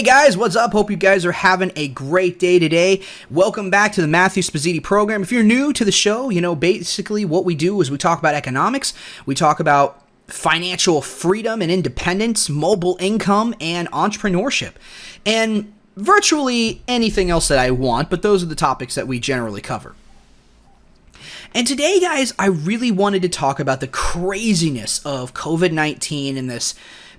guys, what's up? Hope you guys are having a great day today. Welcome back to the Matthew Spositi program. If you're new to the show, basically what we do is we talk about economics, we talk about financial freedom and independence, mobile income, and entrepreneurship, and virtually anything else that I want, but those are the topics that we generally cover. And today, guys, I really wanted to talk about the craziness of COVID-19 and this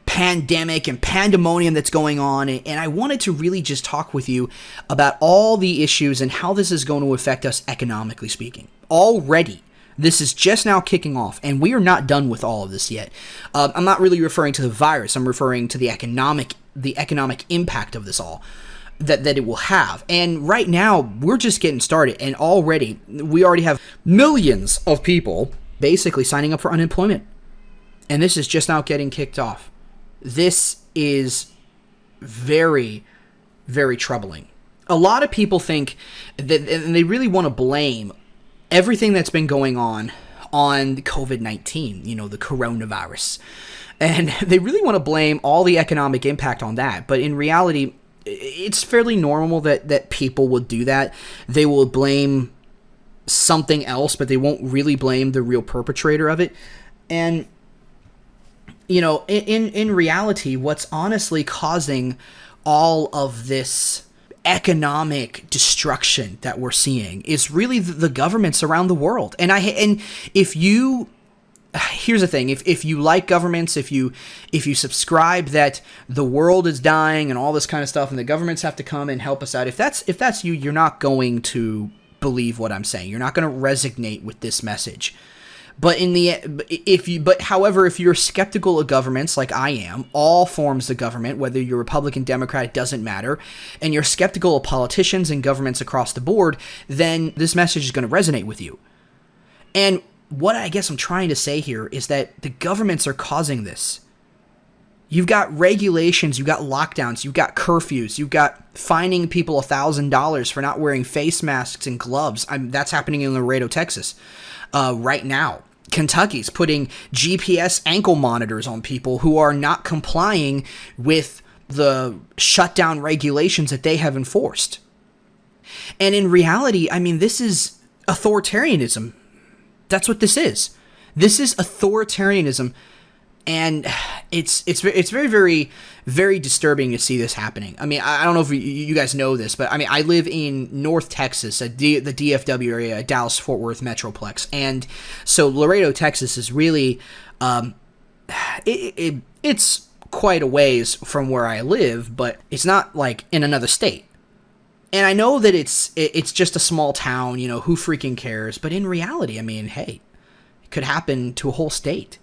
pandemic and pandemonium that's going on, and I wanted to really just talk with you about all the issues and how this is going to affect us economically speaking. Already, this is just now kicking off, and we are not done with all of this yet. I'm not really referring to the virus. I'm referring to the economic impact of this all that it will have. And right now, we're just getting started, and we already have millions of people basically signing up for unemployment, and this is just now getting kicked off. This is very, very troubling. A lot of people think that, and they really want to blame everything that's been going on COVID-19, the coronavirus. And they really want to blame all the economic impact on that. But in reality, it's fairly normal that people will do that. They will blame something else, but they won't really blame the real perpetrator of it. And in reality, what's honestly causing all of this economic destruction that we're seeing is really the governments around the world. Here's the thing, if you like governments, if you subscribe that the world is dying and all this kind of stuff and the governments have to come and help us out, if that's you, you're not going to believe what I'm saying. You're not going to resonate with this message. But however, if you're skeptical of governments like I am, all forms of government, whether you're Republican, Democrat, it doesn't matter, and you're skeptical of politicians and governments across the board, then this message is going to resonate with you. And what I guess I'm trying to say here is that the governments are causing this. You've got regulations, you've got lockdowns, you've got curfews, you've got fining people $1,000 for not wearing face masks and gloves. That's happening in Laredo, Texas, right now. Kentucky's putting GPS ankle monitors on people who are not complying with the shutdown regulations that they have enforced. And in reality, this is authoritarianism. That's what this is. This is authoritarianism. And it's very, very, very disturbing to see this happening. I don't know if you guys know this, but I live in North Texas, the DFW area, Dallas-Fort Worth Metroplex. And so Laredo, Texas is really, it's quite a ways from where I live, but it's not like in another state. And I know that it's just a small town, who freaking cares? But in reality, hey, it could happen to a whole state.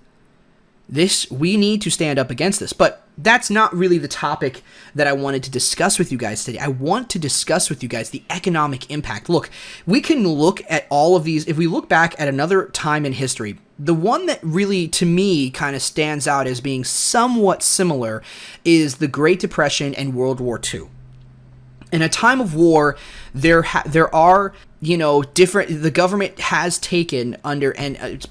We need to stand up against this, but that's not really the topic that I wanted to discuss with you guys today. I want to discuss with you guys the economic impact. Look, we can look at all of these. If we look back at another time in history, the one that really, to me, kind of stands out as being somewhat similar is the Great Depression and World War II. In a time of war, there are different. The government has taken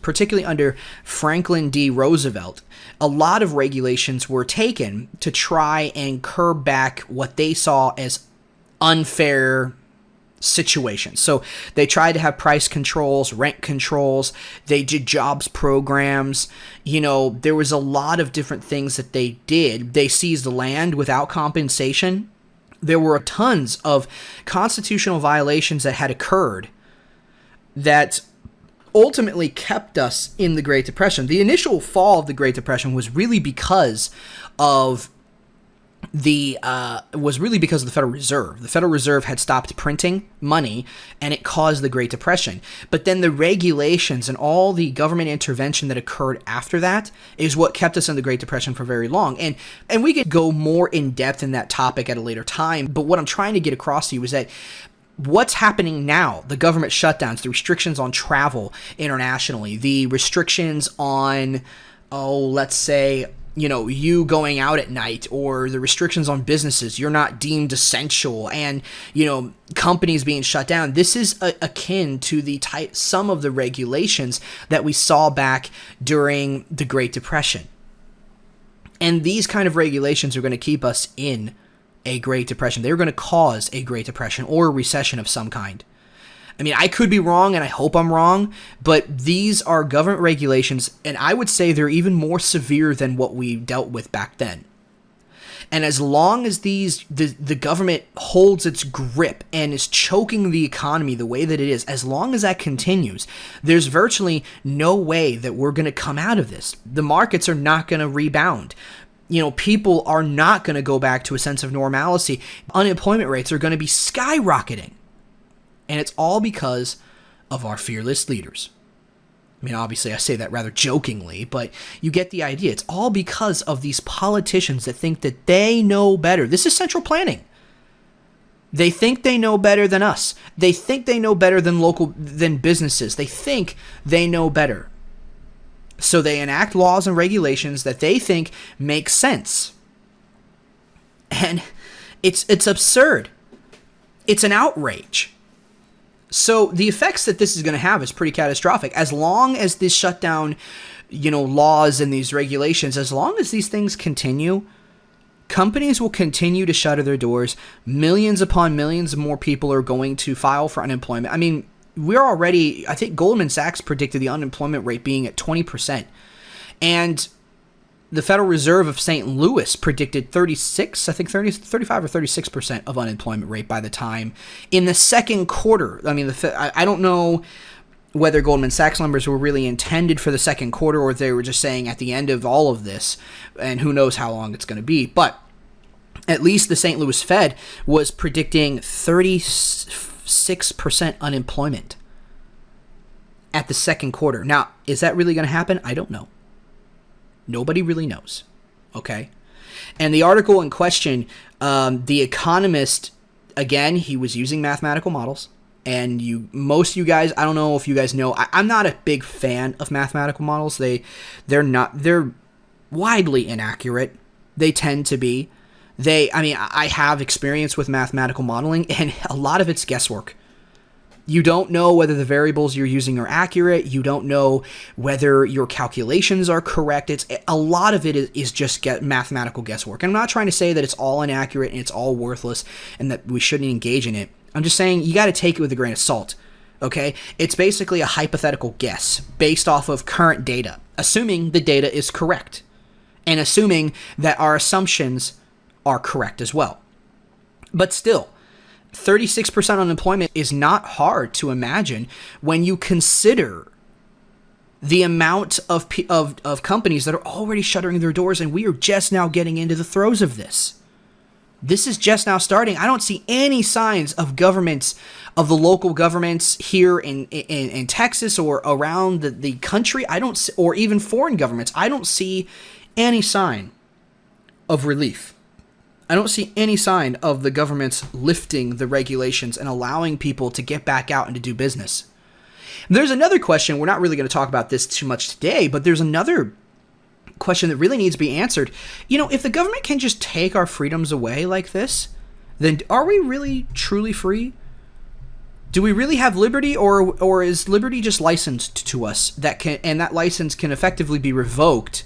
particularly under Franklin D. Roosevelt, a lot of regulations were taken to try and curb back what they saw as unfair situations. So they tried to have price controls, rent controls. They did jobs programs. There was a lot of different things that they did. They seized the land without compensation. There were tons of constitutional violations that had occurred that ultimately kept us in the Great Depression. The initial fall of the Great Depression was really because of the Federal Reserve. The Federal Reserve had stopped printing money, and it caused the Great Depression. But then the regulations and all the government intervention that occurred after that is what kept us in the Great Depression for very long. And we could go more in depth in that topic at a later time. But what I'm trying to get across to you is that what's happening now, the government shutdowns, the restrictions on travel internationally, the restrictions on, let's say, you going out at night, or the restrictions on businesses, you're not deemed essential, and, companies being shut down. This is akin to some of the regulations that we saw back during the Great Depression. And these kind of regulations are going to keep us in a Great Depression. They were going to cause a Great Depression or a recession of some kind. I mean, I could be wrong, and I hope I'm wrong, but these are government regulations, and I would say they're even more severe than what we dealt with back then. And as long as the government holds its grip and is choking the economy the way that it is, as long as that continues, there's virtually no way that we're going to come out of this. The markets are not going to rebound. People are not going to go back to a sense of normalcy. Unemployment rates are going to be skyrocketing. And it's all because of our fearless leaders. I mean, obviously, I say that rather jokingly, but you get the idea. It's all because of these politicians that think that they know better. This is central planning. They think they know better than us. They think they know better than businesses. They think they know better. So they enact laws and regulations that they think make sense. And it's absurd. It's an outrage. So the effects that this is going to have is pretty catastrophic. As long as this shutdown, laws and these regulations, as long as these things continue, companies will continue to shutter their doors. Millions upon millions more people are going to file for unemployment. I mean, I think Goldman Sachs predicted the unemployment rate being at 20%. And the Federal Reserve of St. Louis predicted 35 or 36% of unemployment rate by the time in the second quarter. I mean, I don't know whether Goldman Sachs numbers were really intended for the second quarter or they were just saying at the end of all of this, and who knows how long it's going to be. But at least the St. Louis Fed was predicting 36% unemployment at the second quarter. Now, is that really going to happen? I don't know. Nobody really knows, okay? And the article in question, The Economist, again, he was using mathematical models. And most of you guys, I don't know if you guys know, I'm not a big fan of mathematical models. They're widely inaccurate. They tend to be. I have experience with mathematical modeling, and a lot of it's guesswork. You don't know whether the variables you're using are accurate. You don't know whether your calculations are correct. A lot of it is just mathematical guesswork. And I'm not trying to say that it's all inaccurate and it's all worthless and that we shouldn't engage in it. I'm just saying you got to take it with a grain of salt, okay? It's basically a hypothetical guess based off of current data, assuming the data is correct and assuming that our assumptions are correct as well. But still, 36% unemployment is not hard to imagine when you consider the amount of companies that are already shuttering their doors, and we are just now getting into the throes of this. This is just now starting. I don't see any signs of governments, of the local governments here in Texas or around the country. Or even foreign governments. I don't see any sign of relief. I don't see any sign of the governments lifting the regulations and allowing people to get back out and to do business. There's another question. We're not really going to talk about this too much today, but there's another question that really needs to be answered. If the government can just take our freedoms away like this, then are we really truly free? Do we really have liberty, or is liberty just licensed to us and that license can effectively be revoked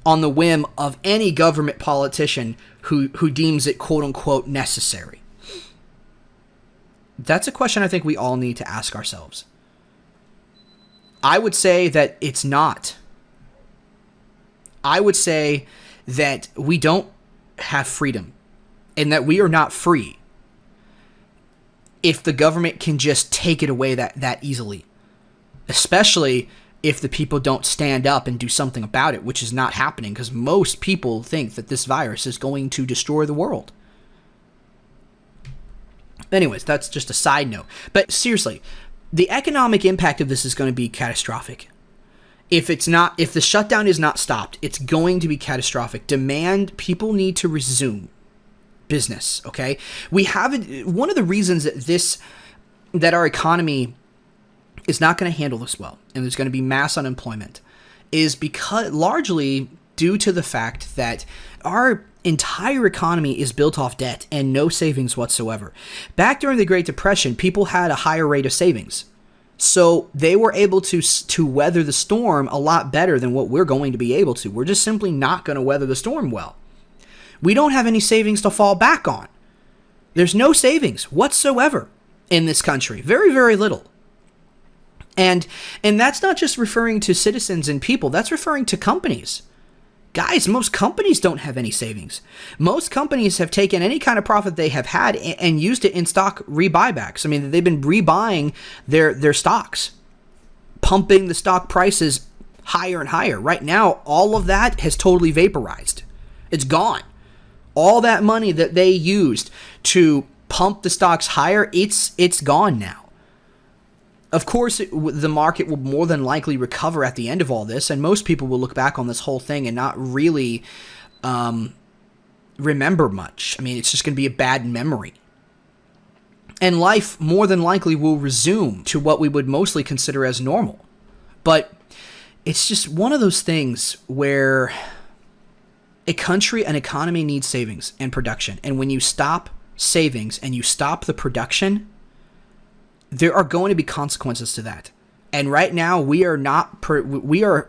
on the whim of any government politician who deems it quote-unquote necessary? That's a question I think we all need to ask ourselves. I would say that it's not. I would say that we don't have freedom and that we are not free if the government can just take it away that easily, especially if the people don't stand up and do something about it, which is not happening because most people think that this virus is going to destroy the world. Anyways, that's just a side note. But seriously, the economic impact of this is going to be catastrophic. If the shutdown is not stopped, it's going to be catastrophic. People need to resume business, okay? One of the reasons that our economy is not going to handle this well, and there's going to be mass unemployment, is because largely due to the fact that our entire economy is built off debt and no savings whatsoever. Back during the Great Depression, people had a higher rate of savings. So they were able to weather the storm a lot better than what we're going to be able to. We're just simply not going to weather the storm well. We don't have any savings to fall back on. There's no savings whatsoever in this country. Very, very little. And that's not just referring to citizens and people. That's referring to companies. Guys, most companies don't have any savings. Most companies have taken any kind of profit they have had and used it in stock rebuybacks. I mean, they've been rebuying their stocks, pumping the stock prices higher and higher. Right now, all of that has totally vaporized. It's gone. All that money that they used to pump the stocks higher, it's gone now. Of course, the market will more than likely recover at the end of all this, and most people will look back on this whole thing and not really remember much. I mean, it's just going to be a bad memory. And life more than likely will resume to what we would mostly consider as normal. But it's just one of those things where a country, an economy needs savings and production. And when you stop savings and you stop the production, there are going to be consequences to that. And right now, we are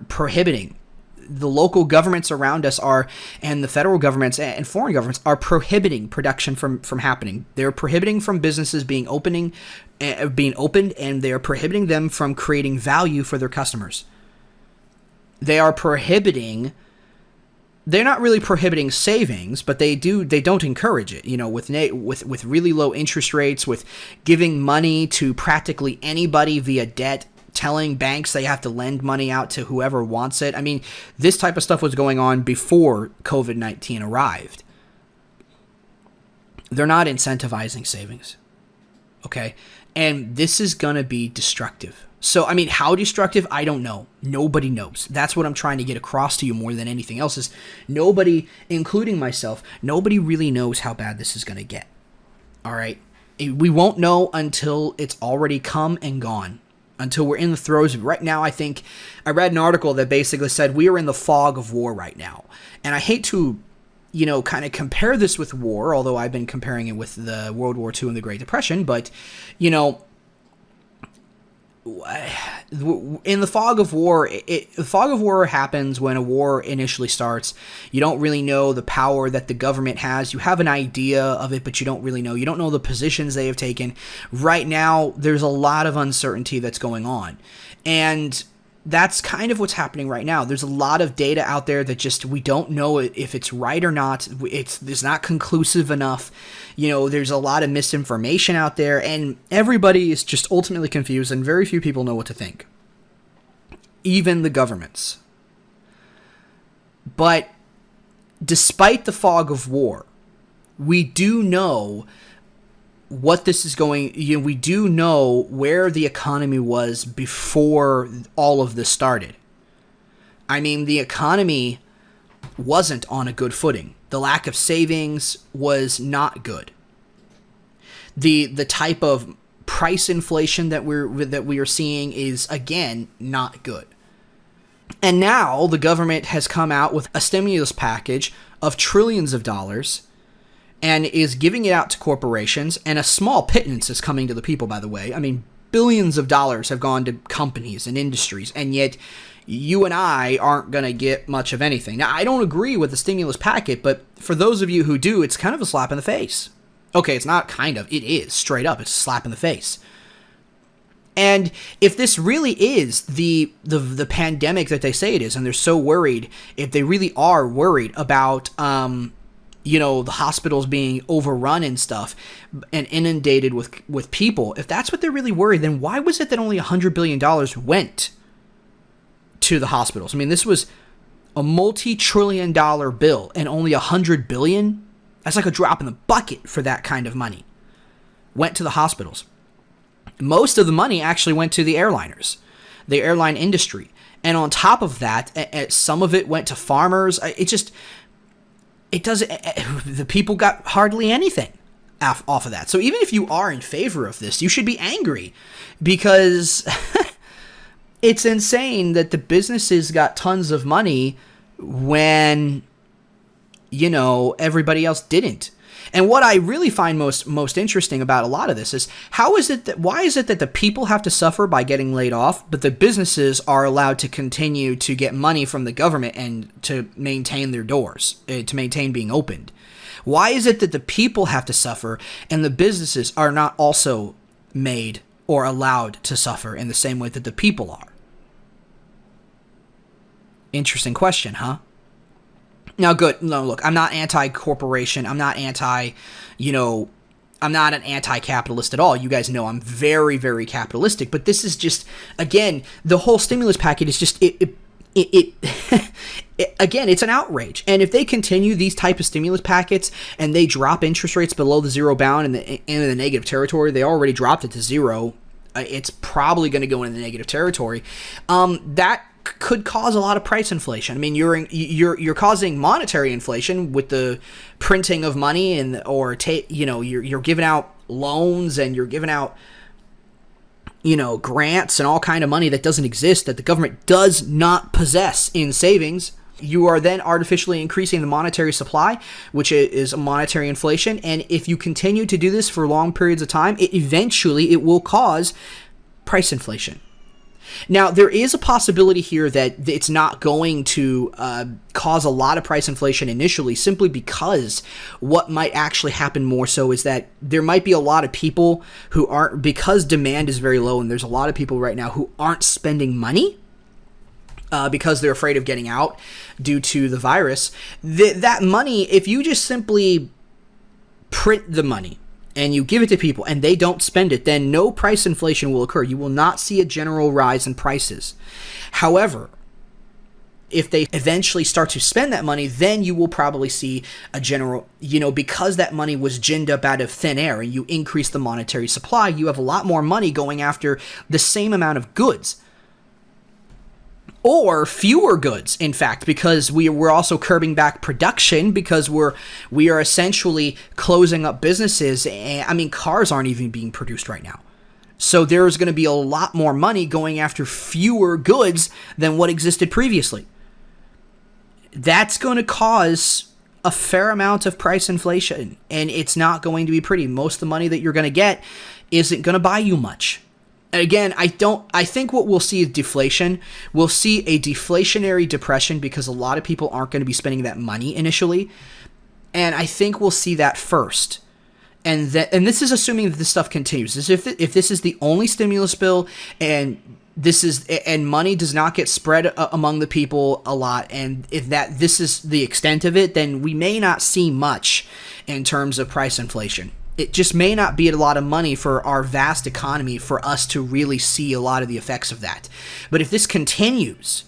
prohibiting. The local governments around us and the federal governments and foreign governments are prohibiting production from happening. They're prohibiting from businesses being opened, and they are prohibiting them from creating value for their customers. They are prohibiting. They're not really prohibiting savings, but they don't encourage it. You know, with really low interest rates, with giving money to practically anybody via debt, telling banks they have to lend money out to whoever wants it. I mean, this type of stuff was going on before COVID-19 arrived. They're not incentivizing savings. Okay? And this is going to be destructive. So, I mean, how destructive? I don't know. Nobody knows. That's what I'm trying to get across to you more than anything else is nobody, including myself, nobody really knows how bad this is going to get. All right? We won't know until it's already come and gone, until we're in the throes of it. Right now, I think I read an article that basically said we are in the fog of war right now. And I hate to, kind of compare this with war, although I've been comparing it with the World War II and the Great Depression, but, in the fog of war, the fog of war happens when a war initially starts. You don't really know the power that the government has. You have an idea of it, but you don't really know. You don't know the positions they have taken. Right now, there's a lot of uncertainty that's going on. And that's kind of what's happening right now. There's a lot of data out there that just we don't know if it's right or not. It's not conclusive enough. There's a lot of misinformation out there, and everybody is just ultimately confused, and very few people know what to think. Even the governments. But despite the fog of war, we do know what this is going. We do know where the economy was before all of this started. I mean, the economy wasn't on a good footing. The lack of savings was not good. The type of price inflation that we are seeing is, again, not good. And now the government has come out with a stimulus package of trillions of dollars and is giving it out to corporations, and a small pittance is coming to the people, by the way. I mean, billions of dollars have gone to companies and industries, and yet you and I aren't going to get much of anything. Now, I don't agree with the stimulus packet, but for those of you who do, it's kind of a slap in the face. Okay, it's not kind of. It is. Straight up, it's a slap in the face. And if this really is the pandemic that they say it is, and they're so worried, if they really are worried about the hospitals being overrun and stuff and inundated with people, if that's what they're really worried, then why was it that only $100 billion went to the hospitals? I mean, this was a multi-trillion-dollar bill, and only $100 billion? That's like a drop in the bucket for that kind of money. Went to the hospitals. Most of the money actually went to the airliners, the airline industry. And on top of that, some of it went to farmers. The people got hardly anything off of that. So even if you are in favor of this, you should be angry, because it's insane that the businesses got tons of money when, everybody else didn't. And what I really find most interesting about a lot of this is why is it that the people have to suffer by getting laid off, but the businesses are allowed to continue to get money from the government and to maintain their doors, to maintain being opened? Why is it that the people have to suffer and the businesses are not also made or allowed to suffer in the same way that the people are? Interesting question, huh? Now, good. No, look, I'm not anti-corporation. I'm not I'm not an anti-capitalist at all. You guys know I'm very, very capitalistic. But this is just, again, the whole stimulus package is just, again, it's an outrage. And if they continue these type of stimulus packets and they drop interest rates below the zero bound in the negative territory, they already dropped it to zero. It's probably going to go into the negative territory. That could cause a lot of price inflation. I mean, you're causing monetary inflation with the printing of money you're giving out loans and you're giving out grants and all kind of money that doesn't exist, that the government does not possess in savings. You are then artificially increasing the monetary supply, which is a monetary inflation. And if you continue to do this for long periods of time, it will cause price inflation. Now, there is a possibility here that it's not going to cause a lot of price inflation initially, simply because what might actually happen more so is that there might be a lot of people who aren't, because demand is very low, and there's a lot of people right now who aren't spending money because they're afraid of getting out due to the virus. That money, if you just simply print the money and you give it to people and they don't spend it, then no price inflation will occur. You will not see a general rise in prices. However, if they eventually start to spend that money, then you will probably see a general, because that money was ginned up out of thin air and you increase the monetary supply, you have a lot more money going after the same amount of goods. Or fewer goods, in fact, because we're also curbing back production, because we are essentially closing up businesses. I mean, cars aren't even being produced right now. So there's going to be a lot more money going after fewer goods than what existed previously. That's going to cause a fair amount of price inflation, and it's not going to be pretty. Most of the money that you're going to get isn't going to buy you much. Again, I think what we'll see is deflation. We'll see a deflationary depression because a lot of people aren't going to be spending that money initially. And I think we'll see that first. And this is assuming that this stuff continues. If this is the only stimulus bill and money does not get spread among the people a lot, and if this is the extent of it, then we may not see much in terms of price inflation. It just may not be a lot of money for our vast economy for us to really see a lot of the effects of that. But if this continues,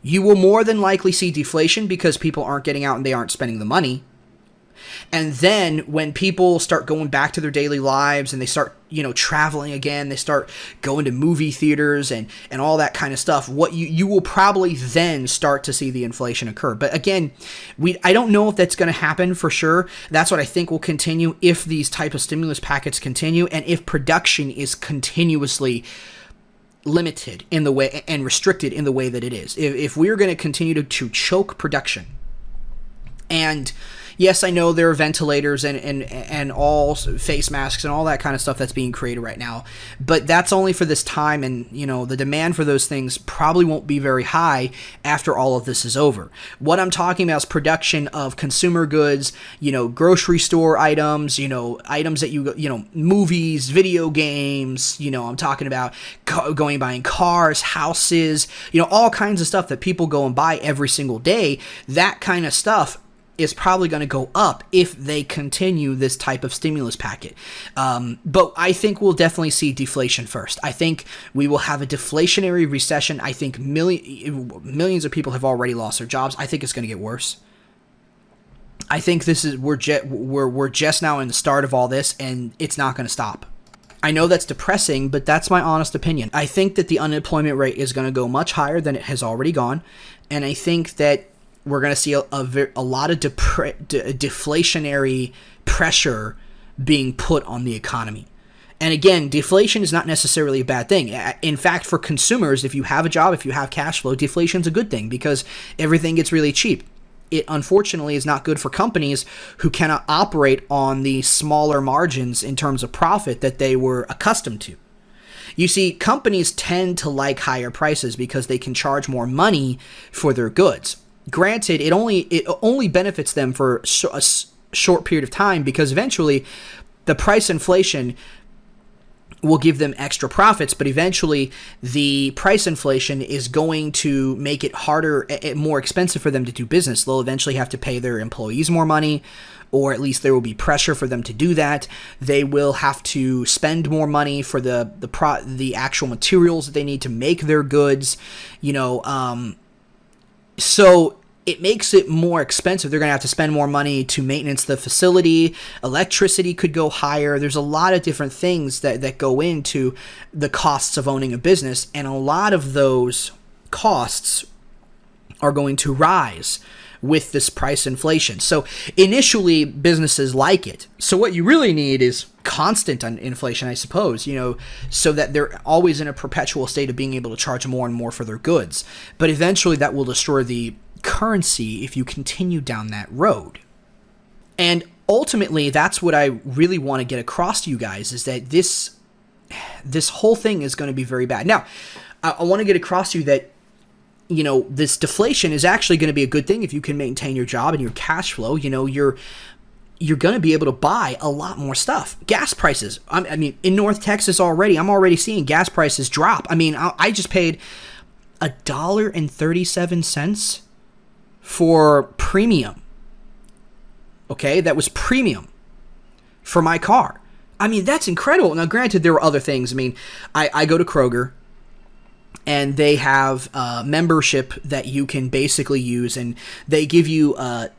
you will more than likely see deflation because people aren't getting out and they aren't spending the money. And then when people start going back to their daily lives and they start, traveling again, they start going to movie theaters and all that kind of stuff, what you will probably then start to see the inflation occur. But again, I don't know if that's going to happen for sure. That's what I think will continue if these type of stimulus packets continue and if production is continuously limited in the way and restricted in the way that it is. If we're going to continue to choke production, and yes, I know there are ventilators and all face masks and all that kind of stuff that's being created right now, but that's only for this time, and the demand for those things probably won't be very high after all of this is over. What I'm talking about is production of consumer goods, grocery store items, items that movies, video games, I'm talking about buying cars, houses, all kinds of stuff that people go and buy every single day. That kind of stuff is probably going to go up if they continue this type of stimulus packet. But I think we'll definitely see deflation first. I think we will have a deflationary recession. I think millions of people have already lost their jobs. I think it's going to get worse. I think we're just now in the start of all this, and it's not going to stop. I know that's depressing, but that's my honest opinion. I think that the unemployment rate is going to go much higher than it has already gone, and I think that we're going to see a lot of deflationary pressure being put on the economy. And again, deflation is not necessarily a bad thing. In fact, for consumers, if you have a job, if you have cash flow, deflation is a good thing because everything gets really cheap. it unfortunately is not good for companies who cannot operate on the smaller margins in terms of profit that they were accustomed to. You see, companies tend to like higher prices because they can charge more money for their goods. Granted, it only benefits them for a short period of time, because eventually the price inflation will give them extra profits, but eventually the price inflation is going to make it harder, more expensive for them to do business. They'll eventually have to pay their employees more money, or at least there will be pressure for them to do that. They will have to spend more money for the actual materials that they need to make their goods, so it makes it more expensive. They're going to have to spend more money to maintenance the facility. Electricity could go higher. There's a lot of different things that go into the costs of owning a business, and a lot of those costs are going to rise with this price inflation. So initially, businesses like it. So what you really need is constant inflation, I suppose, so that they're always in a perpetual state of being able to charge more and more for their goods. But eventually that will destroy the currency if you continue down that road. And ultimately, that's what I really want to get across to you guys, is that this whole thing is going to be very bad. Now, I want to get across to you that this deflation is actually going to be a good thing if you can maintain your job and your cash flow. You're going to be able to buy a lot more stuff. Gas prices, I mean, in North Texas already, I'm already seeing gas prices drop. I mean, I just paid $1.37 for premium. Okay, that was premium for my car. I mean, that's incredible. Now, granted, there were other things. I mean, I go to Kroger, and they have a membership that you can basically use, and they give you a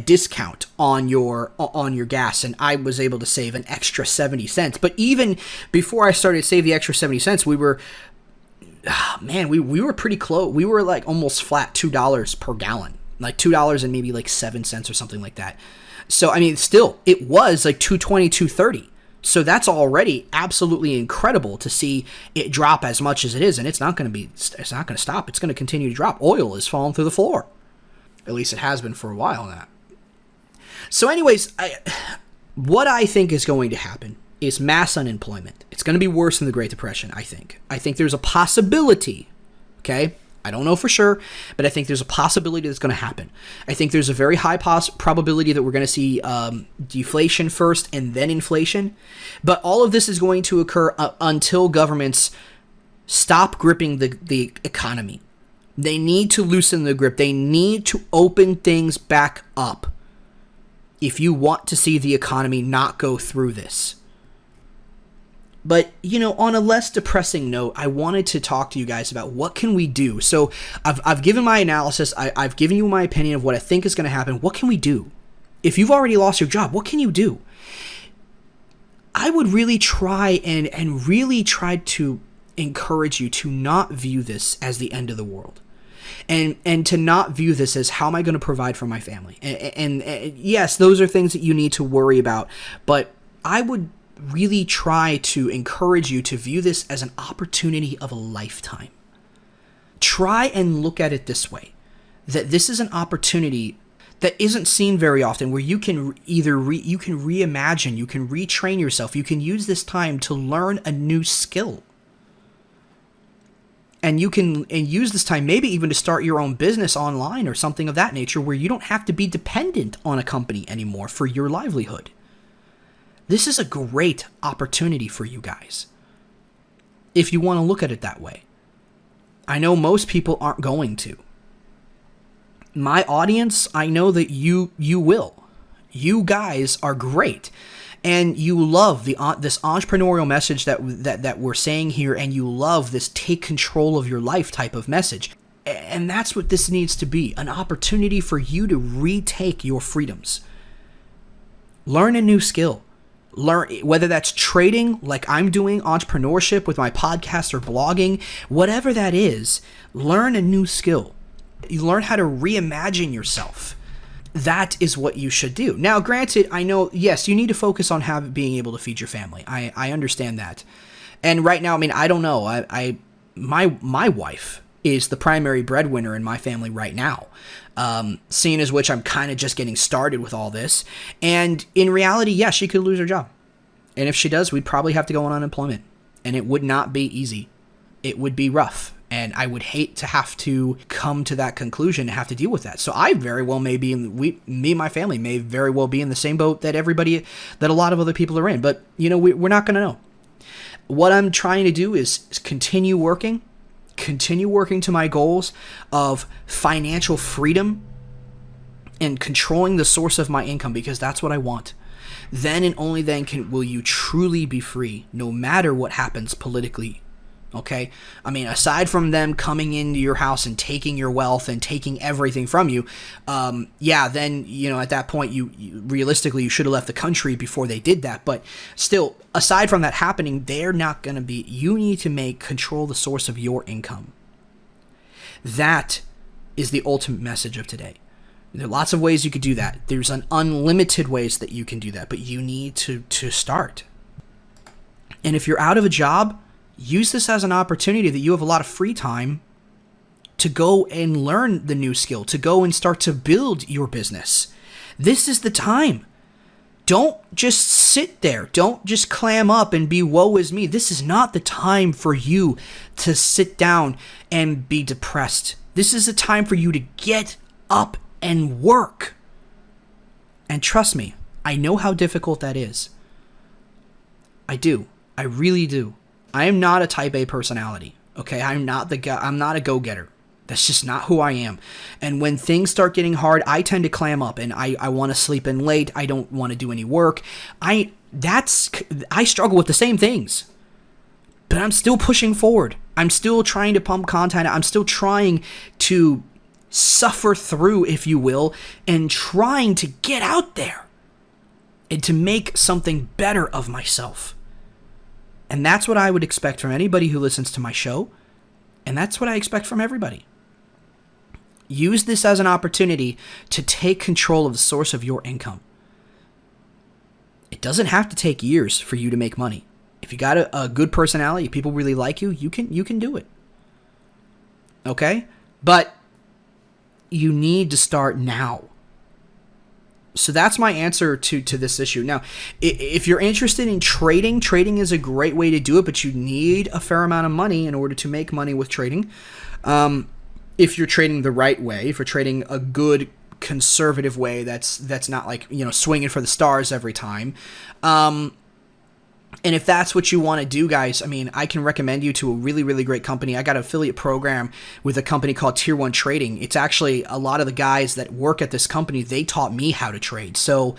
discount on your gas, and I was able to save an extra 70 cents. But even before I started to save the extra 70 cents, we were pretty close. We were like almost flat $2 per gallon, like $2 and maybe like 7 cents or something like that. So, I mean, still, it was like $2.20, $2.30. So that's already absolutely incredible to see it drop as much as it is, and it's not going to stop. It's going to continue to drop. Oil is falling through the floor. At least it has been for a while now. So anyways, what I think is going to happen is mass unemployment. It's going to be worse than the Great Depression, I think. I think there's a possibility, okay? I don't know for sure, but I think there's a possibility that's going to happen. I think there's a very high probability that we're going to see deflation first and then inflation. But all of this is going to occur until governments stop gripping the economy. They need to loosen the grip. They need to open things back up if you want to see the economy not go through this. But, on a less depressing note, I wanted to talk to you guys about what can we do. So I've given my analysis. I've given you my opinion of what I think is going to happen. What can we do? If you've already lost your job, what can you do? I would really try and really try to encourage you to not view this as the end of the world. And to not view this as, how am I going to provide for my family? And yes, those are things that you need to worry about. But I would really try to encourage you to view this as an opportunity of a lifetime. Try and look at it this way, that this is an opportunity that isn't seen very often, where you can you can reimagine, you can retrain yourself, you can use this time to learn a new skill. And you can use this time maybe even to start your own business online or something of that nature, where you don't have to be dependent on a company anymore for your livelihood. This is a great opportunity for you guys, if you want to look at it that way. I know most people aren't going to. My audience, I know that you will. You guys are great, and you love this entrepreneurial message that we're saying here, and you love this take control of your life type of message. And that's what this needs to be, an opportunity for you to retake your freedoms. Learn a new skill. Learn, whether that's trading, like I'm doing, entrepreneurship with my podcast, or blogging, whatever that is, learn a new skill. You learn how to reimagine yourself. That is what you should do. Now, granted, I know, yes, you need to focus on being able to feed your family. I understand that. And right now, I mean, I don't know. My wife is the primary breadwinner in my family right now. Seeing as which I'm kind of just getting started with all this. And in reality, yeah, she could lose her job. And if she does, we'd probably have to go on unemployment. And it would not be easy. It would be rough. And I would hate to have to come to that conclusion and have to deal with that. So I very well may be me and my family may very well be in the same boat that a lot of other people are in. But, we're not going to know. What I'm trying to do is continue working to my goals of financial freedom and controlling the source of my income, because that's what I want. Then and only then will you truly be free, no matter what happens politically. Okay? I mean, aside from them coming into your house and taking your wealth and taking everything from you, then, at that point, you realistically, you should have left the country before they did that. But still, aside from that happening, they're not going to be, you need to control the source of your income. That is the ultimate message of today. There are lots of ways you could do that. There's an unlimited ways that you can do that, but you need to start. And if you're out of a job, use this as an opportunity that you have a lot of free time to go and learn the new skill, to go and start to build your business. This is the time. Don't just sit there. Don't just clam up and be woe is me. This is not the time for you to sit down and be depressed. This is a time for you to get up and work. And trust me, I know how difficult that is. I do. I really do. I am not a type A personality, okay? I'm not a go-getter. That's just not who I am. And when things start getting hard, I tend to clam up and I want to sleep in late. I don't want to do any work. I struggle with the same things. But I'm still pushing forward. I'm still trying to pump content. I'm still trying to suffer through, if you will, and trying to get out there and to make something better of myself. And that's what I would expect from anybody who listens to my show. And that's what I expect from everybody. Use this as an opportunity to take control of the source of your income. It doesn't have to take years for you to make money. If you got a good personality, people really like you, you can do it. Okay? But you need to start now. So that's my answer to this issue. Now, if you're interested in trading is a great way to do it, but you need a fair amount of money in order to make money with trading. If you're trading the right way, if you're trading a good conservative way, that's not like, swinging for the stars every time. And if that's what you want to do, guys, I mean, I can recommend you to a really, really great company. I got an affiliate program with a company called Tier 1 Trading. It's actually a lot of the guys that work at this company, they taught me how to trade. So,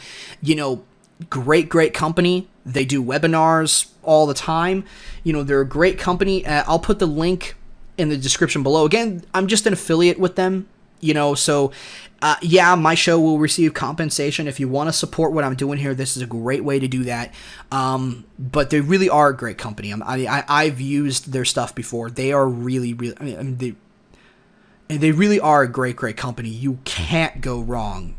great company. They do webinars all the time. They're a great company. I'll put the link in the description below. Again, I'm just an affiliate with them. So my show will receive compensation. If you want to support what I'm doing here, this is a great way to do that. But they really are a great company. I've used their stuff before. They are really, really, they really are a great company. You can't go wrong.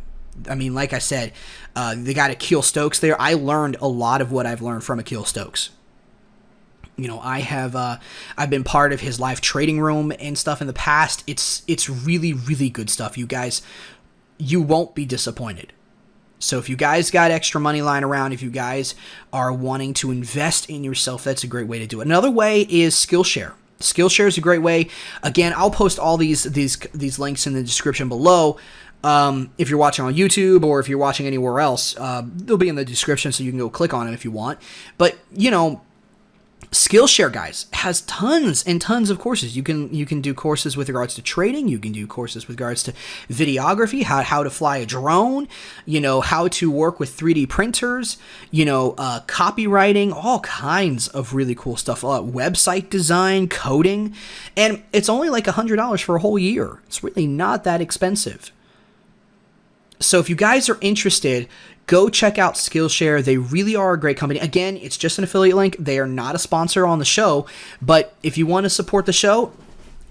Like I said, they got Akil Stokes there. I learned a lot of what I've learned from Akil Stokes. I've been part of his live trading room and stuff in the past. It's really, really good stuff. You guys, you won't be disappointed. So if you guys got extra money lying around, if you guys are wanting to invest in yourself, that's a great way to do it. Another way is Skillshare. Skillshare is a great way. Again, I'll post all these links in the description below. If you're watching on YouTube or if you're watching anywhere else, they'll be in the description so you can go click on them if you want. But, Skillshare, guys, has tons and tons of courses. You can do courses with regards to trading. You can do courses with regards to videography, how to fly a drone, how to work with 3D printers, copywriting, all kinds of really cool stuff. Website design, coding, and it's only like $100 for a whole year. It's really not that expensive. So if you guys are interested, go check out Skillshare. They really are a great company. Again, it's just an affiliate link. They are not a sponsor on the show. But if you want to support the show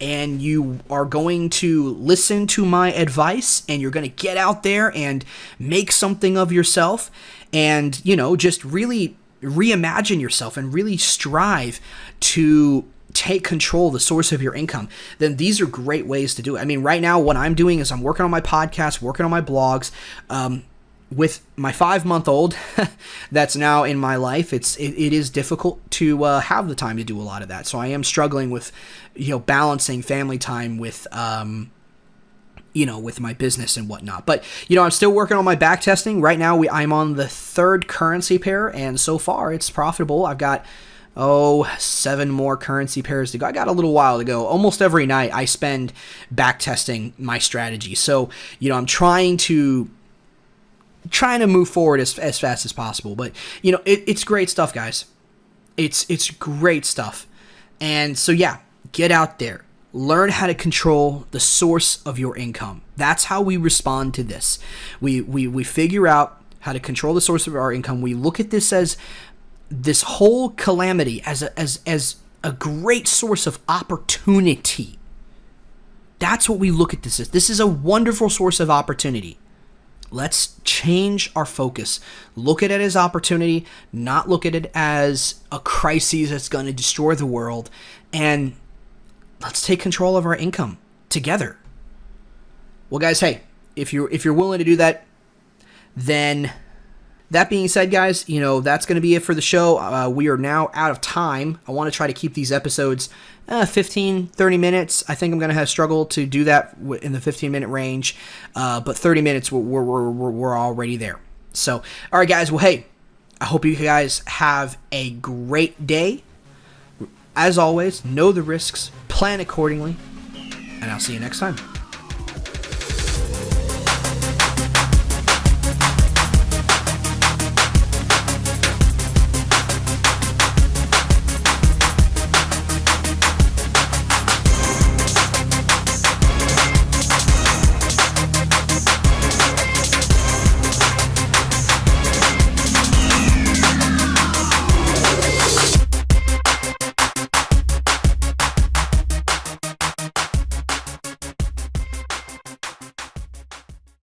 and you are going to listen to my advice and you're going to get out there and make something of yourself and, just really reimagine yourself and really strive to take control of the source of your income, then these are great ways to do it. I mean, right now, what I'm doing is I'm working on my podcast, working on my blogs. With my 5-month-old that's now in my life, it is difficult to have the time to do a lot of that. So I am struggling with, balancing family time with, with my business and whatnot. But, I'm still working on my back testing. Right now, I'm on the 3rd currency pair, and so far it's profitable. I've got 7 more currency pairs to go. I got a little while to go. Almost every night I spend back testing my strategy. So, I'm trying to move forward as fast as possible. But, it's great stuff, guys. It's great stuff. And so, yeah, get out there. Learn how to control the source of your income. That's how we respond to this. We figure out how to control the source of our income. We look at this as this whole calamity as a great source of opportunity. That's what we look at this as. This is a wonderful source of opportunity. Let's change our focus. Look at it as opportunity, not look at it as a crisis that's going to destroy the world. And let's take control of our income together. Well, guys, hey, if you're willing to do that, then that being said, guys, that's going to be it for the show. We are now out of time. I want to try to keep these episodes 15, 30 minutes. I think I'm going to struggle to do that in the 15-minute range. But 30 minutes, we're already there. So, all right, guys. Well, hey, I hope you guys have a great day. As always, know the risks, plan accordingly, and I'll see you next time.